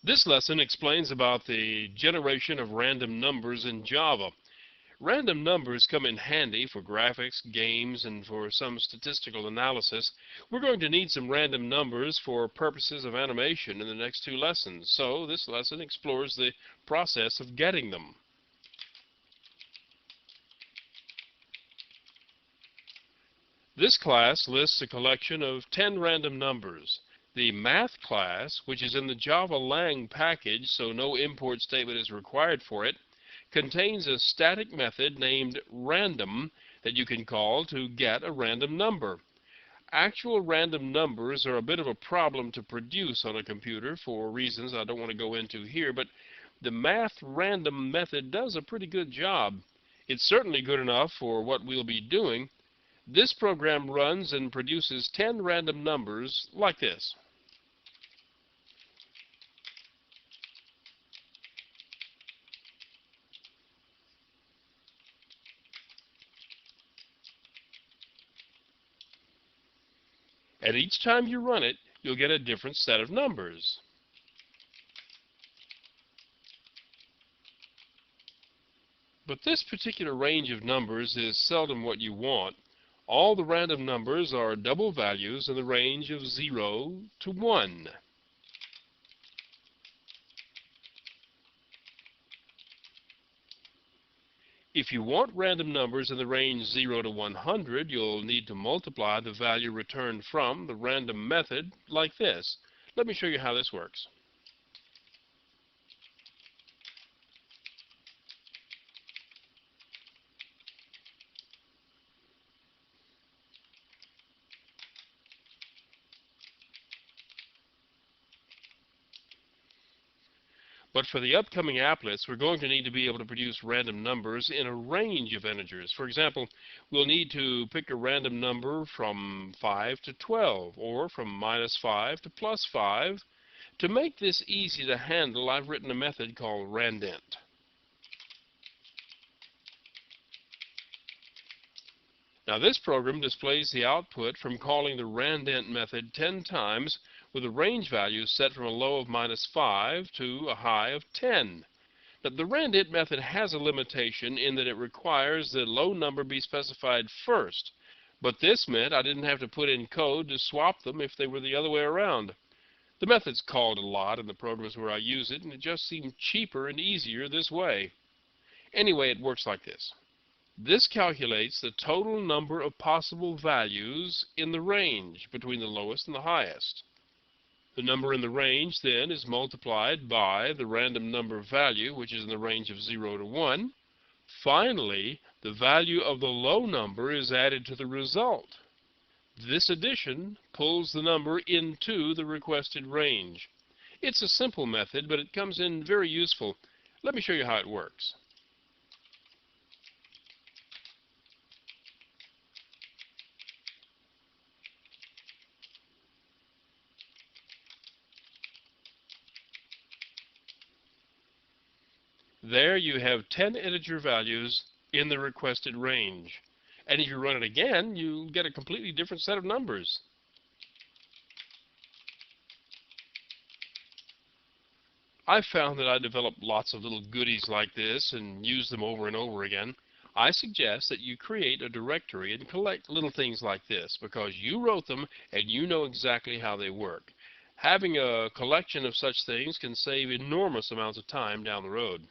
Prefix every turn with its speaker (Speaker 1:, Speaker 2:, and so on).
Speaker 1: This lesson explains about the generation of random numbers in Java. Random numbers come in handy for graphics, games, and for some statistical analysis. We're going to need some random numbers for purposes of animation in the next two lessons, so this lesson explores the process of getting them. This class lists a collection of 10 random numbers. The math class, which is in the Java Lang package, so no import statement is required for it, contains a static method named random that you can call to get a random number. Actual random numbers are a bit of a problem to produce on a computer for reasons I don't want to go into here, but the math random method does a pretty good job. It's certainly good enough for what we'll be doing. This program runs and produces 10 random numbers like this. And each time you run it, you'll get a different set of numbers. But this particular range of numbers is seldom what you want. All the random numbers are double values in the range of 0 to 1. If you want random numbers in the range 0 to 100, you'll need to multiply the value returned from the random method like this. Let me show you how this works. But for the upcoming applets, we're going to need to be able to produce random numbers in a range of integers. For example, we'll need to pick a random number from 5 to 12, or from -5 to +5. To make this easy to handle, I've written a method called randint. Now this program displays the output from calling the randint method 10 times with a range value set from a low of -5 to a high of 10. Now the randint method has a limitation in that it requires the low number be specified first, but this meant I didn't have to put in code to swap them if they were the other way around. The method's called a lot in the programs where I use it, and it just seemed cheaper and easier this way. Anyway, it works like this. This calculates the total number of possible values in the range between the lowest and the highest. The number in the range, then, is multiplied by the random number value, which is in the range of 0 to 1. Finally, the value of the low number is added to the result. This addition pulls the number into the requested range. It's a simple method, but it comes in very useful. Let me show you how it works. There you have 10 integer values in the requested range. And if you run it again, you get a completely different set of numbers. I've found that I develop lots of little goodies like this and use them over and over again. I suggest that you create a directory and collect little things like this because you wrote them and you know exactly how they work. Having a collection of such things can save enormous amounts of time down the road.